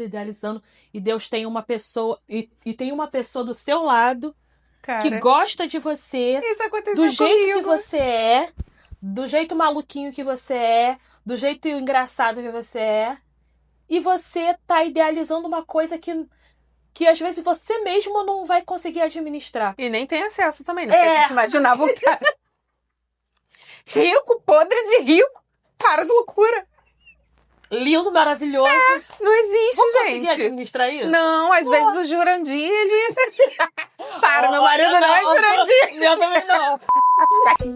idealizando, e Deus tem uma pessoa, e tem uma pessoa do seu lado Cara, que gosta de você, isso aconteceu do jeito que comigo. você é, do jeito maluquinho que você é, do jeito engraçado que você é, e você tá idealizando uma coisa que às vezes você mesmo não vai conseguir administrar. E nem tem acesso também, né? Porque a gente imaginava o cara rico, podre de rico, para de loucura. Lindo, maravilhoso. Não existe, Vou conseguir gente. administrar isso? Não, às vezes o Jurandir, ele... Para, meu marido não é Jurandir. Eu também não.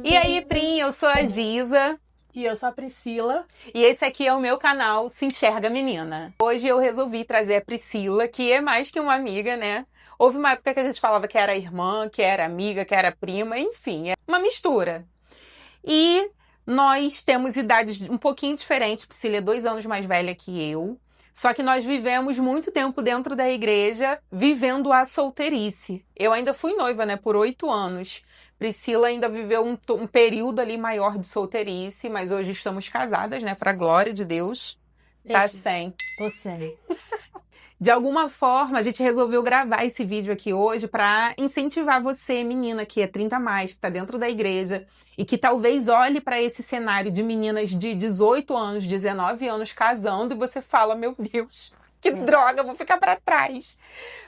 E aí, Prim, eu sou a Giza. E eu sou a Priscila. E esse aqui é o meu canal Se Enxerga Menina. Hoje eu resolvi trazer a Priscila, que é mais que uma amiga, né? Houve uma época que a gente falava que era irmã, que era amiga, que era prima, enfim, é uma mistura. E nós temos idades um pouquinho diferentes. Priscila é 2 anos mais velha que eu. Só que nós vivemos muito tempo dentro da igreja, vivendo a solteirice. Eu ainda fui noiva, né, por 8 anos. Priscila ainda viveu um período ali maior de solteirice, mas hoje estamos casadas, né, pra glória de Deus. Tá sem. Tô sem. De alguma forma, a gente resolveu gravar esse vídeo aqui hoje para incentivar você, menina, que é 30 a mais, que tá dentro da igreja e que talvez olhe para esse cenário de meninas de 18 anos, 19 anos casando e você fala, meu Deus, que droga, vou ficar para trás.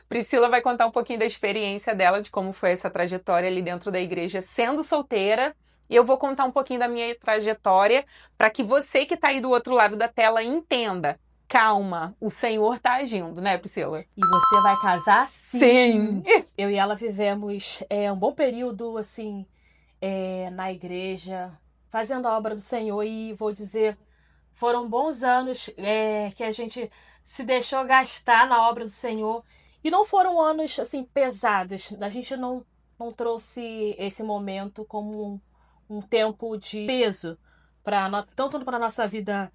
Priscila vai contar um pouquinho da experiência dela, de como foi essa trajetória ali dentro da igreja sendo solteira. E eu vou contar um pouquinho da minha trajetória para que você que tá aí do outro lado da tela entenda. Calma, o Senhor tá agindo, né, Priscila? E você vai casar? Sim! Eu e ela vivemos um bom período, assim, na igreja, fazendo a obra do Senhor. E vou dizer, foram bons anos que a gente se deixou gastar na obra do Senhor. E não foram anos, assim, pesados. A gente não trouxe esse momento como um tempo de peso, tanto para a nossa vida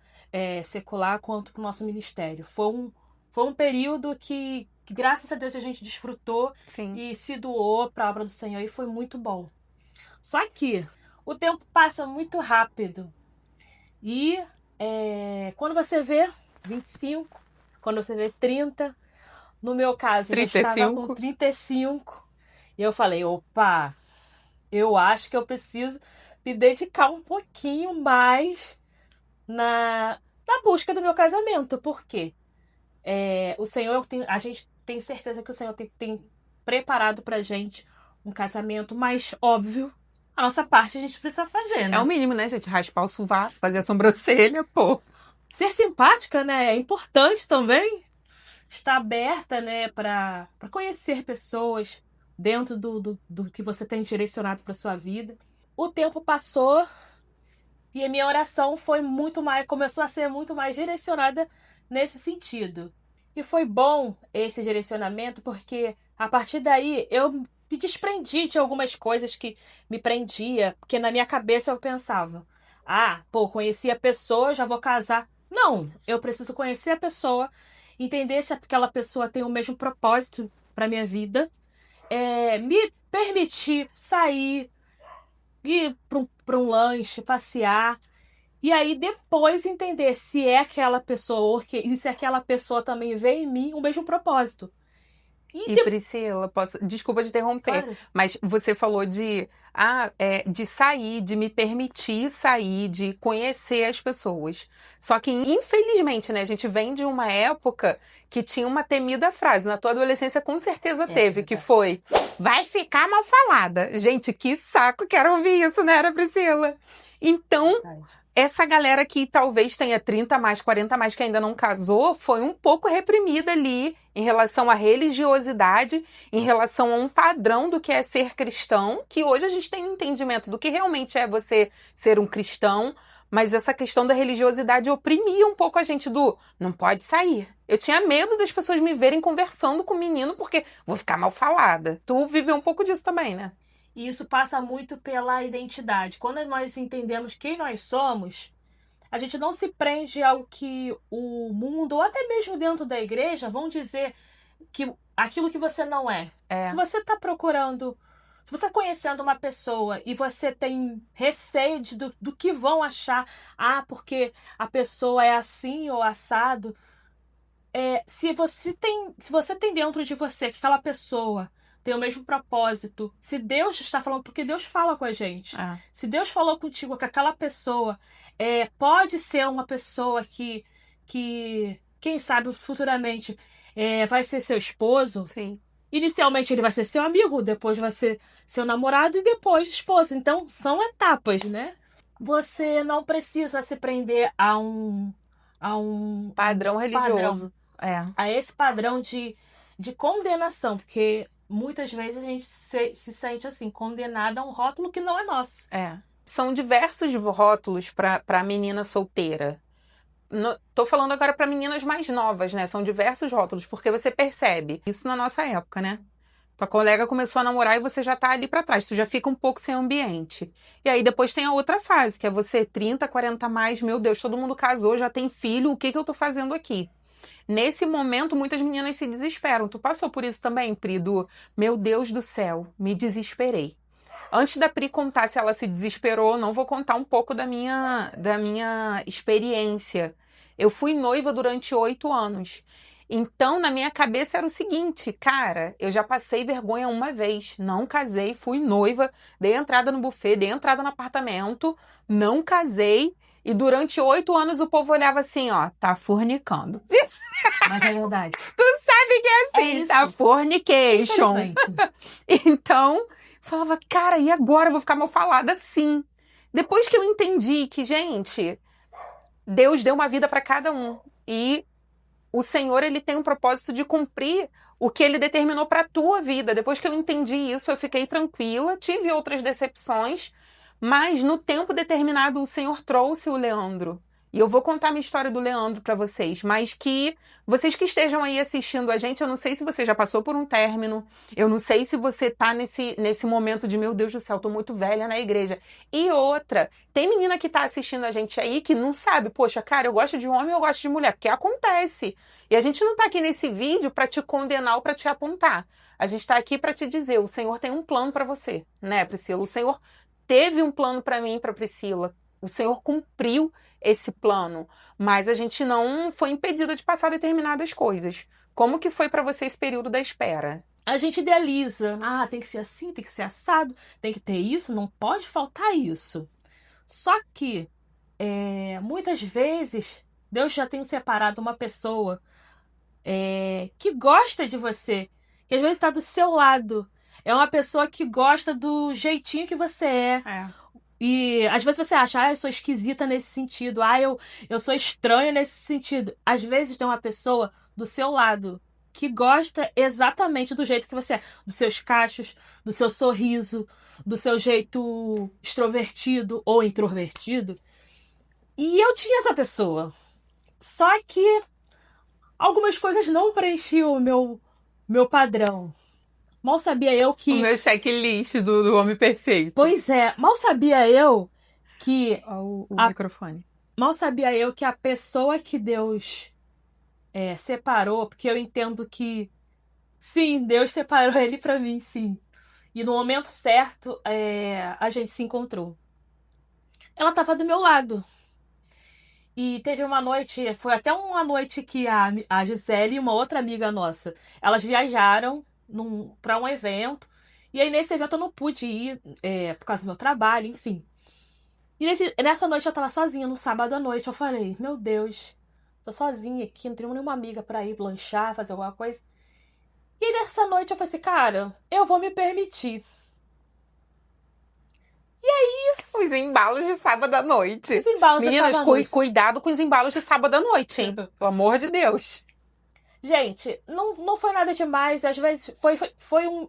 secular quanto para o nosso ministério. Foi um período que, graças a Deus, a gente desfrutou. Sim. E se doou para a obra do Senhor e foi muito bom. Só que o tempo passa muito rápido. E quando você vê 25, quando você vê 30, no meu caso, eu estava com 35. E eu falei, opa, eu acho que eu preciso me dedicar um pouquinho mais na busca do meu casamento. Por quê? O Senhor, a gente tem certeza que o Senhor tem preparado pra gente um casamento, mas óbvio, a nossa parte a gente precisa fazer, né? É o mínimo, né, gente? Raspar o sovaco, fazer a sobrancelha, pô. Ser simpática, né? É importante também. Estar aberta, né, pra conhecer pessoas dentro do que você tem direcionado pra sua vida. O tempo passou e a minha oração começou a ser muito mais direcionada nesse sentido. E foi bom esse direcionamento porque a partir daí eu me desprendi de algumas coisas que me prendia, porque na minha cabeça eu pensava, conheci a pessoa, já vou casar. Não, eu preciso conhecer a pessoa, entender se aquela pessoa tem o mesmo propósito para minha vida, me permitir sair, ir para um lanche, passear. E aí depois entender se é aquela pessoa e se aquela pessoa também vê em mim o mesmo propósito. Priscila, desculpa te interromper, Claro. mas você falou de sair, de me permitir sair, de conhecer as pessoas. Só que, infelizmente, né, a gente vem de uma época que tinha uma temida frase. Na tua adolescência, com certeza teve, que foi, vai ficar mal falada. Gente, que saco, quero ouvir isso, né, era Priscila? Então, essa galera que talvez tenha 30 a mais, 40 a mais, que ainda não casou, foi um pouco reprimida ali em relação à religiosidade, em relação a um padrão do que é ser cristão, que hoje a gente tem um entendimento do que realmente é você ser um cristão, mas essa questão da religiosidade oprimia um pouco a gente não pode sair. Eu tinha medo das pessoas me verem conversando com o menino, porque vou ficar mal falada. Tu viveu um pouco disso também, né? E isso passa muito pela identidade. Quando nós entendemos quem nós somos, a gente não se prende ao que o mundo, ou até mesmo dentro da igreja, vão dizer que aquilo que você não é. Se você está procurando, se você está conhecendo uma pessoa e você tem receio do que vão achar, porque a pessoa é assim ou assado, se você tem dentro de você que aquela pessoa tem o mesmo propósito, se Deus está falando, porque Deus fala com a gente. Se Deus falou contigo que aquela pessoa pode ser uma pessoa que quem sabe, futuramente vai ser seu esposo. Sim. Inicialmente ele vai ser seu amigo, depois vai ser seu namorado e depois esposo. Então, são etapas, né? Você não precisa se prender a um Padrão religioso. A esse padrão de condenação, porque muitas vezes a gente se sente assim, condenada a um rótulo que não é nosso. São diversos rótulos para menina solteira. Tô falando agora para meninas mais novas, né? São diversos rótulos, porque você percebe isso na nossa época, né? Tua colega começou a namorar e você já tá ali para trás, tu já fica um pouco sem ambiente. E aí depois tem a outra fase, que é você 30, 40 mais, meu Deus, todo mundo casou, já tem filho, o que eu tô fazendo aqui? Nesse momento, muitas meninas se desesperam. Tu passou por isso também, Pri, meu Deus do céu, me desesperei. Antes da Pri contar se ela se desesperou ou não, vou contar um pouco da minha experiência. Eu fui noiva durante 8 anos. Então, na minha cabeça era o seguinte, cara, eu já passei vergonha uma vez. Não casei, fui noiva, dei entrada no buffet, dei entrada no apartamento, não casei. E durante 8 anos o povo olhava assim, ó, tá fornicando. Mas é verdade. Tu sabe que é assim, tá fornication. Então, falava, cara, e agora eu vou ficar mal falada assim? Depois que eu entendi que, gente, Deus deu uma vida para cada um. E o Senhor, ele tem um propósito de cumprir o que ele determinou para a tua vida. Depois que eu entendi isso, eu fiquei tranquila, tive outras decepções, mas no tempo determinado o Senhor trouxe o Leandro. E eu vou contar minha história do Leandro para vocês, mas que vocês que estejam aí assistindo a gente, eu não sei se você já passou por um término, eu não sei se você tá nesse momento de, meu Deus do céu, tô muito velha na igreja. E outra, tem menina que tá assistindo a gente aí que não sabe, poxa, cara, eu gosto de homem, eu gosto de mulher, porque acontece. E a gente não tá aqui nesse vídeo para te condenar ou para te apontar. A gente tá aqui para te dizer, o Senhor tem um plano para você, né, Priscila? O Senhor teve um plano para mim e para Priscila. O Senhor cumpriu esse plano, mas a gente não foi impedida de passar determinadas coisas. Como que foi para você esse período da espera? A gente idealiza. Tem que ser assim, tem que ser assado, tem que ter isso, não pode faltar isso. Só que, muitas vezes, Deus já tem separado uma pessoa que gosta de você, que às vezes está do seu lado. É uma pessoa que gosta do jeitinho que você é. E às vezes você acha, eu sou esquisita nesse sentido, eu sou estranha nesse sentido. Às vezes tem uma pessoa do seu lado que gosta exatamente do jeito que você é, dos seus cachos, do seu sorriso, do seu jeito extrovertido ou introvertido. E eu tinha essa pessoa. Só que algumas coisas não preenchiam o meu padrão. Mal sabia eu que... O meu checklist do homem perfeito. Pois é, mal sabia eu que... O microfone. Mal sabia eu que a pessoa que Deus separou, porque eu entendo que, sim, Deus separou ele pra mim, sim. E no momento certo, a gente se encontrou. Ela tava do meu lado. E teve uma noite, foi até uma noite que a Gisele e uma outra amiga nossa, elas viajaram para um evento. E aí nesse evento eu não pude ir por causa do meu trabalho, enfim. E nessa noite eu tava sozinha, no sábado à noite. Eu falei, meu Deus, tô sozinha aqui, não tenho nenhuma amiga pra ir lanchar, fazer alguma coisa. E aí nessa noite eu falei assim, cara, eu vou me permitir. E aí... Os embalos de sábado à noite. Os embalos de Meninas, sábado à noite. Cuidado com os embalos de sábado à noite, hein? Pelo amor de Deus. Gente, não foi nada demais. Às vezes foi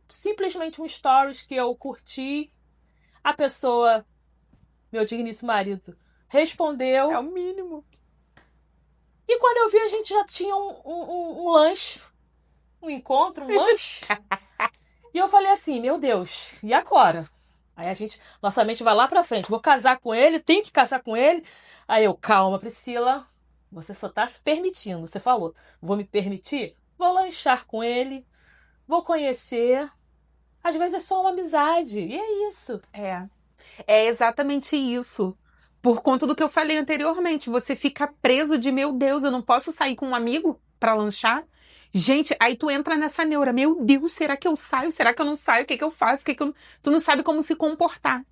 simplesmente um stories que eu curti. A pessoa, meu digníssimo marido, respondeu. É o mínimo. E quando eu vi, a gente já tinha um lanche. Um encontro, um lanche. E eu falei assim, meu Deus, e agora? Aí nossa mente vai lá pra frente. Vou casar com ele, tenho que casar com ele. Aí eu, calma, Priscila. Você só tá se permitindo. Você falou, vou me permitir? Vou lanchar com ele. Vou conhecer. Às vezes é só uma amizade. E é isso. É exatamente isso. Por conta do que eu falei anteriormente. Você fica preso de, meu Deus, eu não posso sair com um amigo? pra lanchar. Gente, aí tu entra nessa neura. Meu Deus, será que eu saio? Será que eu não saio? O que que eu faço? Tu não sabe como se comportar.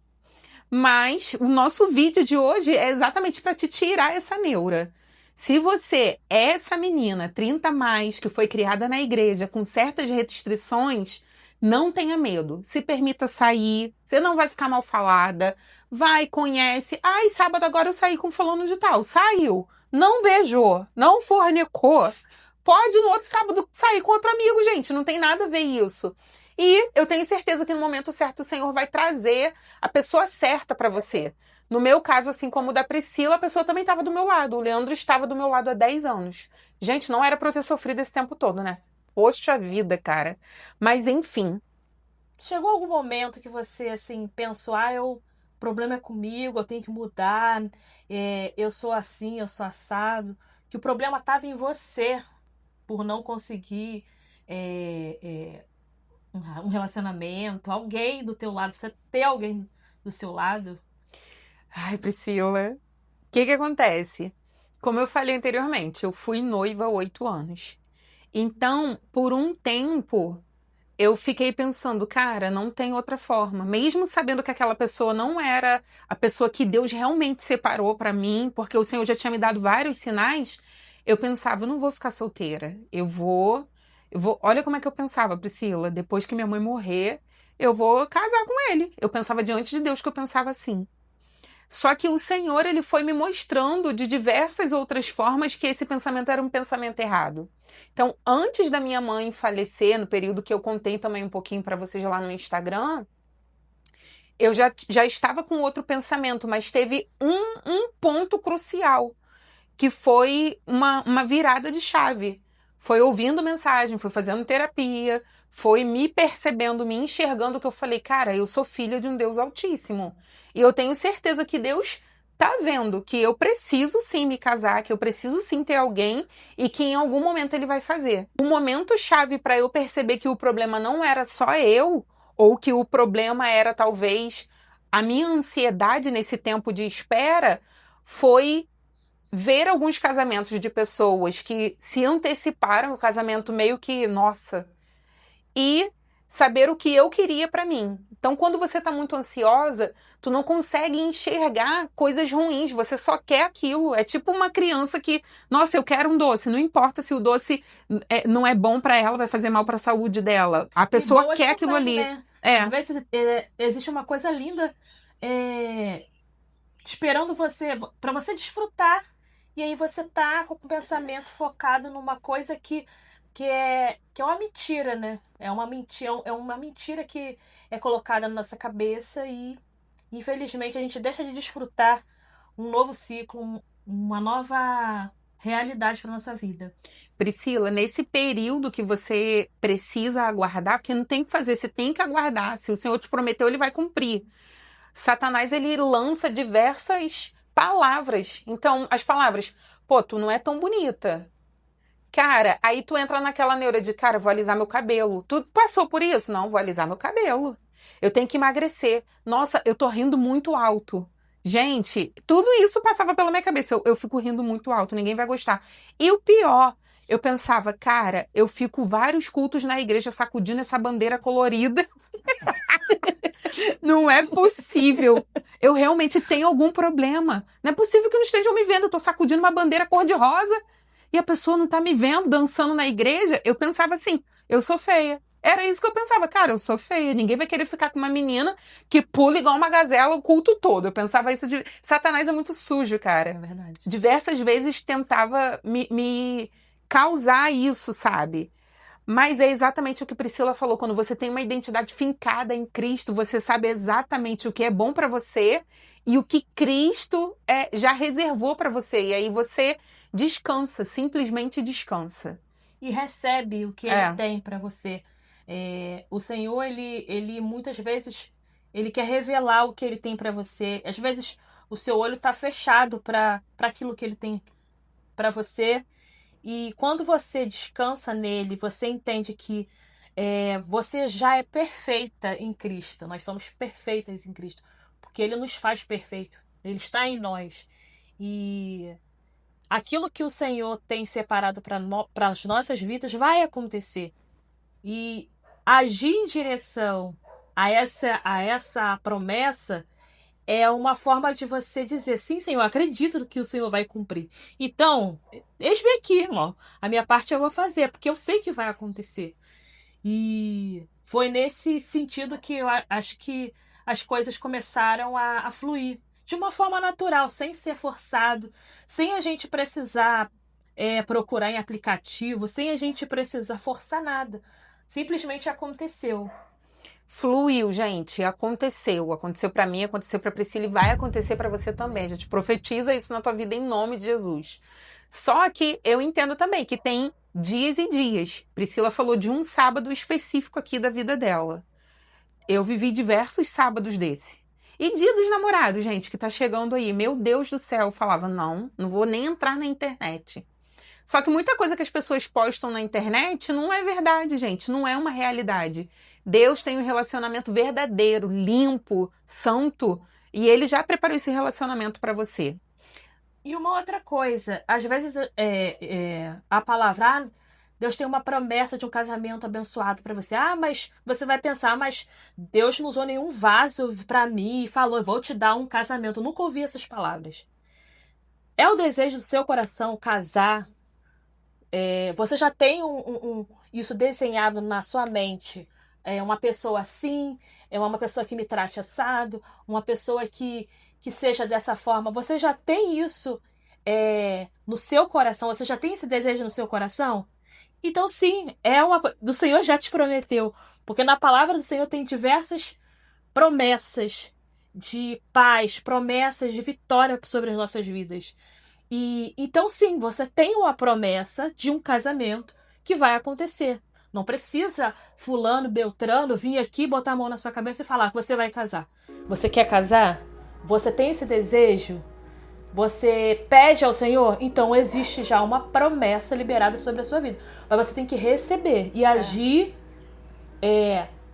Mas o nosso vídeo de hoje é exatamente para te tirar essa neura. Se você é essa menina 30 a mais que foi criada na igreja com certas restrições, não tenha medo. Se permita sair, você não vai ficar mal falada. Vai, conhece. Ai, sábado agora eu saí com fulano de tal. Saiu. Não beijou, não fornicou. Pode no outro sábado sair com outro amigo, gente. Não tem nada a ver isso. E eu tenho certeza que no momento certo o Senhor vai trazer a pessoa certa para você. No meu caso, assim como o da Priscila, a pessoa também estava do meu lado. O Leandro estava do meu lado há 10 anos. Gente, não era para eu ter sofrido esse tempo todo, né? Poxa vida, cara. Mas enfim. Chegou algum momento que você, assim, pensou, o problema é comigo, eu tenho que mudar, eu sou assim, eu sou assado, que o problema estava em você por não conseguir um relacionamento, alguém do teu lado, você ter alguém do seu lado? Ai, Priscila. O que acontece? Como eu falei anteriormente, eu fui noiva há 8 anos. Então, por um tempo, eu fiquei pensando, cara, não tem outra forma. Mesmo sabendo que aquela pessoa não era a pessoa que Deus realmente separou pra mim, porque o Senhor já tinha me dado vários sinais, eu pensava, eu não vou ficar solteira. Eu vou. Olha como é que eu pensava, Priscila. Depois que minha mãe morrer, eu vou casar com ele. Eu pensava diante de Deus que eu pensava assim. Só que o Senhor, ele foi me mostrando de diversas outras formas que esse pensamento era um pensamento errado. Então, antes da minha mãe falecer, no período que eu contei também um pouquinho para vocês lá no Instagram, eu já estava com outro pensamento, mas teve um ponto crucial, que foi uma virada de chave. Foi ouvindo mensagem, foi fazendo terapia, foi me percebendo, me enxergando, que eu falei, cara, eu sou filha de um Deus Altíssimo. E eu tenho certeza que Deus tá vendo que eu preciso sim me casar, que eu preciso sim ter alguém e que em algum momento ele vai fazer. O momento chave para eu perceber que o problema não era só eu, ou que o problema era talvez a minha ansiedade nesse tempo de espera, foi ver alguns casamentos de pessoas que se anteciparam, o casamento meio que, nossa, e saber o que eu queria pra mim. Então, quando você tá muito ansiosa, tu não consegue enxergar coisas ruins, você só quer aquilo. É tipo uma criança que, nossa, eu quero um doce, não importa se o doce não é bom pra ela, vai fazer mal pra saúde dela. A E pessoa boas quer aquilo também, ali. né? Às É. vezes existe uma coisa linda é, esperando você, para você desfrutar. E aí você tá com o pensamento focado numa coisa que é uma mentira, né? É uma mentira que é colocada na nossa cabeça e, infelizmente, a gente deixa de desfrutar um novo ciclo, uma nova realidade para nossa vida. Priscila, nesse período que você precisa aguardar, porque não tem o que fazer, você tem que aguardar. Se o Senhor te prometeu, ele vai cumprir. Satanás, ele lança diversas palavras. Então, as palavras, pô, tu não é tão bonita. Cara, aí tu entra naquela neura de, cara, vou alisar meu cabelo. Tu passou por isso? Não, vou alisar meu cabelo. Eu tenho que emagrecer. Nossa, eu tô rindo muito alto. Gente, tudo isso passava pela minha cabeça. Eu fico rindo muito alto, ninguém vai gostar. E o pior, eu pensava, cara, eu fico vários cultos na igreja sacudindo essa bandeira colorida. Não é possível. Eu realmente tenho algum problema. Não é possível que não estejam me vendo. Eu tô sacudindo uma bandeira cor-de-rosa e a pessoa não tá me vendo dançando na igreja. Eu pensava assim, eu sou feia. Era isso que eu pensava, cara, eu sou feia. Ninguém vai querer ficar com uma menina que pula igual uma gazela o culto todo. Eu pensava isso de. Satanás é muito sujo, cara. É verdade. Diversas vezes tentava me causar isso, sabe? Mas é exatamente o que Priscila falou. Quando você tem uma identidade fincada em Cristo, você sabe exatamente o que é bom para você e o que Cristo já reservou para você. E aí você descansa, simplesmente descansa. E recebe o que ele É, tem para você. O Senhor, ele muitas vezes ele quer revelar o que ele tem para você. Às vezes o seu olho está fechado para aquilo que ele tem para você. E quando você descansa nele, você entende que você já é perfeita em Cristo. Nós somos perfeitas em Cristo, porque ele nos faz perfeito. Ele está em nós. E aquilo que o Senhor tem separado para as nossas vidas vai acontecer. E agir em direção a essa promessa é uma forma de você dizer, sim, Senhor, acredito que o Senhor vai cumprir. Então, eis-me aqui, irmão. A minha parte eu vou fazer, porque eu sei que vai acontecer. E foi nesse sentido que eu acho que as coisas começaram a fluir. De uma forma natural, sem ser forçado, sem a gente precisar procurar em aplicativo, sem a gente precisar forçar nada. Simplesmente aconteceu. Fluiu, gente, aconteceu. Aconteceu pra mim, aconteceu pra Priscila e vai acontecer pra você também. A gente profetiza isso na tua vida em nome de Jesus. Só que eu entendo também que tem dias e dias. Priscila falou de um sábado específico aqui da vida dela. Eu vivi diversos sábados desse. E dia dos namorados, gente, que tá chegando aí. Meu Deus do céu, eu falava, não vou nem entrar na internet. Só que muita coisa que as pessoas postam na internet não é verdade, gente. Não é uma realidade. Deus tem um relacionamento verdadeiro, limpo, santo. E Ele já preparou esse relacionamento para você. E uma outra coisa, às vezes a palavra, Deus tem uma promessa de um casamento abençoado para você. Mas você vai pensar, mas Deus não usou nenhum vaso para mim e falou, vou te dar um casamento. Eu nunca ouvi essas palavras. É o desejo do seu coração casar. Você já tem isso desenhado na sua mente. Uma pessoa assim, uma pessoa que me trate assado, uma pessoa que seja dessa forma. Você já tem isso no seu coração? Você já tem esse desejo no seu coração? Então, sim, do Senhor já te prometeu. Porque na palavra do Senhor tem diversas promessas de paz, promessas de vitória sobre as nossas vidas. E então, sim, você tem uma promessa de um casamento que vai acontecer. Não precisa fulano, beltrano vir aqui, botar a mão na sua cabeça e falar que você vai casar. Você quer casar? Você tem esse desejo? Você pede ao Senhor? Então existe já uma promessa liberada sobre a sua vida. Mas você tem que receber e agir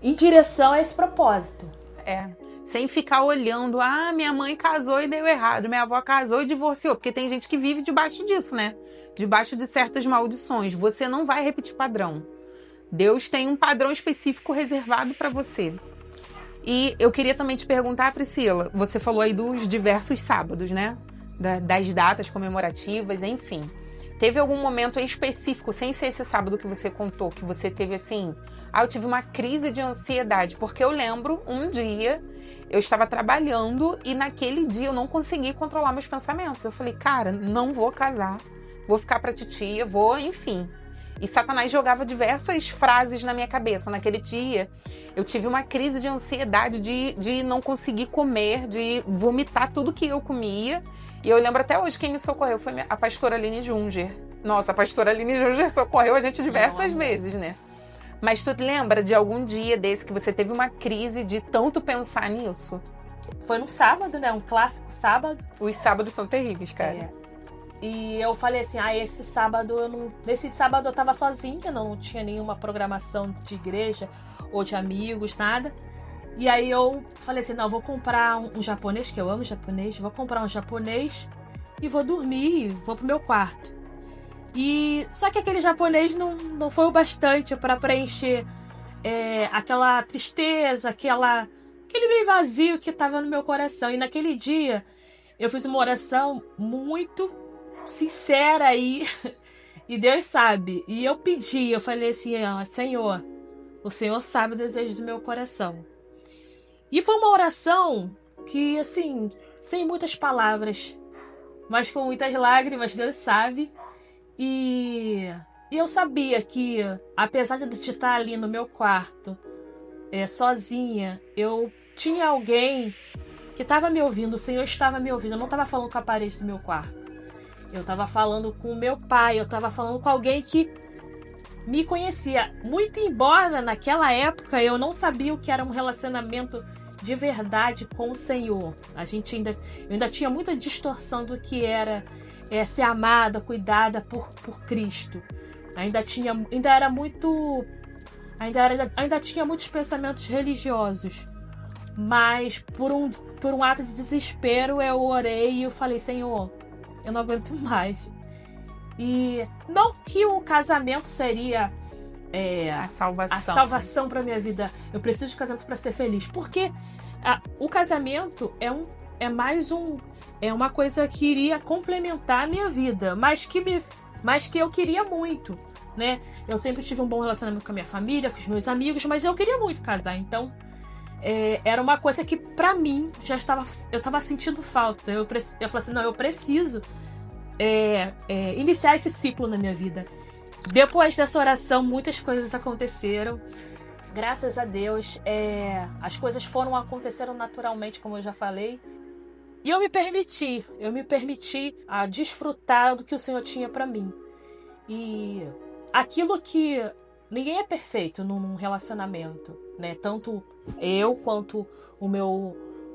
em direção a esse propósito. Sem ficar olhando, minha mãe casou e deu errado, minha avó casou e divorciou, porque tem gente que vive debaixo disso, né? Debaixo de certas maldições. Você não vai repetir padrão. Deus tem um padrão específico reservado para você. E eu queria também te perguntar, Priscila, você falou aí dos diversos sábados, né? Das datas comemorativas, enfim. Teve algum momento específico, sem ser esse sábado que você contou, que você teve assim, eu tive uma crise de ansiedade, porque eu lembro um dia, eu estava trabalhando e naquele dia eu não consegui controlar meus pensamentos. Eu falei, cara, não vou casar, vou ficar pra titia, enfim. E Satanás jogava diversas frases na minha cabeça. Naquele dia, eu tive uma crise de ansiedade de não conseguir comer, de vomitar tudo que eu comia. E eu lembro até hoje, quem me socorreu foi a pastora Aline Junger. Nossa, a pastora Aline Junger socorreu a gente diversas vezes, né? Mas tu lembra de algum dia desse que você teve uma crise de tanto pensar nisso? Foi no sábado, né? Um clássico sábado. Os sábados são terríveis, cara. E eu falei assim, esse sábado nesse sábado eu tava sozinha, não tinha nenhuma programação de igreja ou de amigos, nada. E aí eu falei assim, não, vou comprar um japonês, que eu amo japonês, vou comprar um japonês e vou dormir, vou pro meu quarto. E só que aquele japonês não foi o bastante para preencher aquela tristeza, aquele meio vazio que tava no meu coração. E naquele dia eu fiz uma oração muito sincera aí, e Deus sabe. E eu falei assim, Senhor, o Senhor sabe o desejo do meu coração. E foi uma oração que, assim, sem muitas palavras, mas com muitas lágrimas, Deus sabe. E eu sabia que, apesar de estar ali no meu quarto, sozinha, eu tinha alguém que estava me ouvindo, o Senhor estava me ouvindo. Eu não estava falando com a parede do meu quarto. Eu estava falando com o meu pai, eu estava falando com alguém que me conhecia. Muito embora naquela época eu não sabia o que era um relacionamento de verdade com o Senhor. Eu ainda tinha muita distorção do que era ser amada, cuidada por Cristo. Ainda tinha muitos pensamentos religiosos. Mas por um ato de desespero eu orei e eu falei, Senhor, eu não aguento mais. E não que o casamento seria A salvação. a salvação para minha vida. Eu preciso de casamento para ser feliz. Porque o casamento é uma coisa que iria complementar a minha vida, mas que eu queria muito, né? Eu sempre tive um bom relacionamento com a minha família, com os meus amigos, mas eu queria muito casar. Então, era uma coisa que pra mim eu tava sentindo falta. Eu falei assim, não, eu preciso iniciar esse ciclo na minha vida. Depois dessa oração, muitas coisas aconteceram. Graças a Deus, as coisas aconteceram naturalmente, como eu já falei. E eu me permiti a desfrutar do que o Senhor tinha pra mim. E aquilo que ninguém é perfeito num relacionamento, né? Tanto eu quanto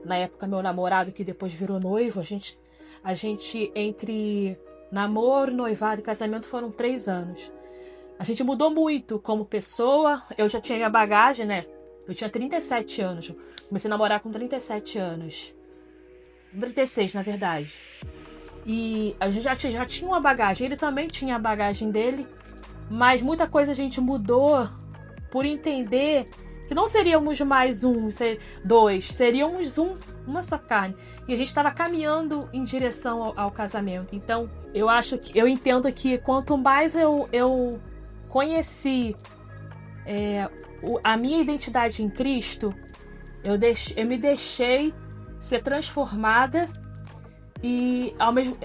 na época, meu namorado, que depois virou noivo, a gente entre namoro, noivado e casamento foram 3 anos. A gente mudou muito como pessoa. Eu já tinha minha bagagem, né? Eu tinha 37 anos. Comecei a namorar com 37 anos. 36, na verdade. E a gente já tinha uma bagagem. Ele também tinha a bagagem dele. Mas muita coisa a gente mudou por entender que não seríamos mais dois. Seríamos uma só carne. E a gente estava caminhando em direção ao casamento. Então, eu entendo que quanto mais eu conheci a minha identidade em Cristo, eu me deixei ser transformada, e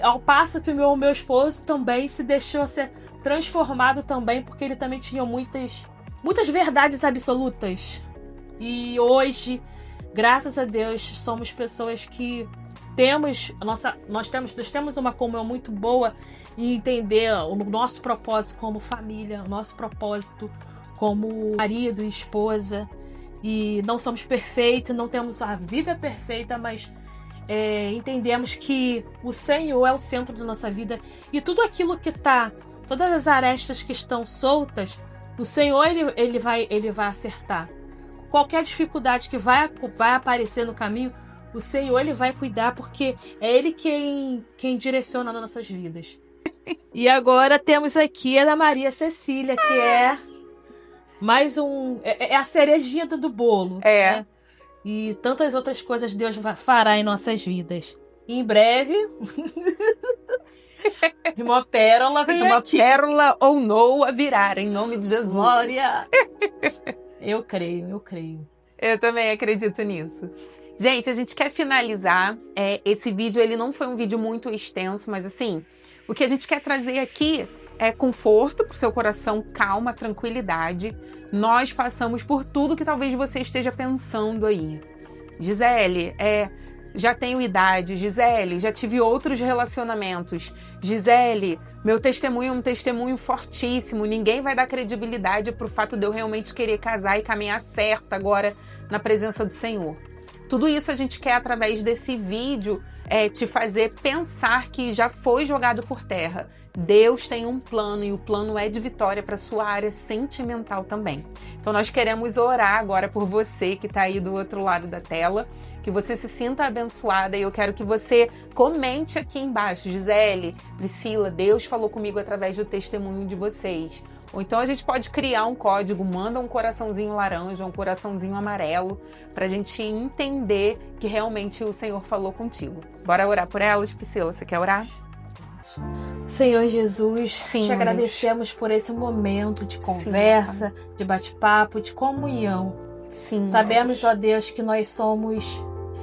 ao passo que o meu esposo também se deixou ser transformado também, porque ele também tinha muitas verdades absolutas. E hoje, graças a Deus, somos pessoas que nós temos uma comunhão muito boa e entender o nosso propósito como família, o nosso propósito como marido e esposa. E não somos perfeitos, não temos a vida perfeita, mas entendemos que o Senhor é o centro da nossa vida. E tudo aquilo todas as arestas que estão soltas, o Senhor ele vai acertar. Qualquer dificuldade que vai aparecer no caminho, o Senhor ele vai cuidar, porque é Ele quem direciona as nossas vidas. E agora temos aqui a Ana Maria Cecília, que é mais é a cerejinha do bolo. Né? E tantas outras coisas Deus fará em nossas vidas. E em breve, uma pérola vem aqui. Uma pérola ou não a virar, em nome de Jesus. Glória! Eu creio. Eu também acredito nisso. Gente, a gente quer finalizar. Esse vídeo, ele não foi um vídeo muito extenso, mas assim, o que a gente quer trazer aqui é conforto pro seu coração, calma, tranquilidade. Nós passamos por tudo que talvez você esteja pensando aí. Gisele, já tenho idade. Gisele, já tive outros relacionamentos. Gisele, meu testemunho é um testemunho fortíssimo. Ninguém vai dar credibilidade pro fato de eu realmente querer casar e caminhar certo agora na presença do Senhor. Tudo isso a gente quer, através desse vídeo, te fazer pensar que já foi jogado por terra. Deus tem um plano, e o plano é de vitória para sua área sentimental também. Então nós queremos orar agora por você que está aí do outro lado da tela, que você se sinta abençoada, e eu quero que você comente aqui embaixo: Gisele, Priscila, Deus falou comigo através do testemunho de vocês. Ou então a gente pode criar um código, manda um coraçãozinho laranja, um coraçãozinho amarelo, pra gente entender que realmente o Senhor falou contigo. Bora orar por elas, Priscila? Você quer orar? Senhor Jesus, Sim, te agradecemos por esse momento de conversa, de bate-papo, de comunhão. Sim, sabemos, ó Deus, que nós somos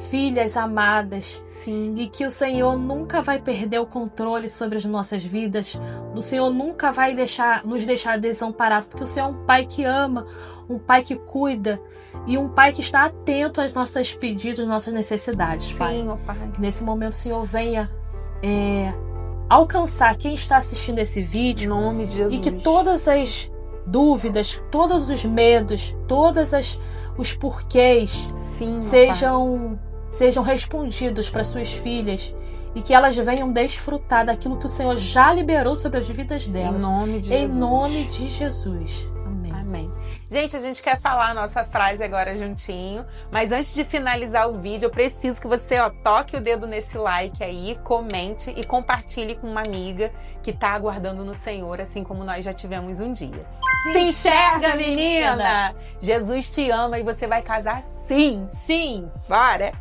filhas amadas. Sim. E que o Senhor nunca vai perder o controle sobre as nossas vidas. O Senhor nunca vai nos deixar desamparados, porque o Senhor é um Pai que ama, um Pai que cuida e um Pai que está atento aos nossos pedidos, nossas necessidades. Sim, Pai. Ó Pai. Que nesse momento o Senhor venha alcançar quem está assistindo esse vídeo. Em nome de Jesus. E que todas as dúvidas, todos os medos, todos os porquês Sim, sejam respondidos para suas filhas, e que elas venham desfrutar daquilo que o Senhor já liberou sobre as vidas delas. Em nome de Jesus. Jesus. Em nome de Jesus. Amém. Amém. Gente, a gente quer falar a nossa frase agora juntinho, mas antes de finalizar o vídeo, eu preciso que você toque o dedo nesse like aí, comente e compartilhe com uma amiga que tá aguardando no Senhor, assim como nós já tivemos um dia. Se enxerga, menina! Jesus te ama e você vai casar sim! Sim! Bora!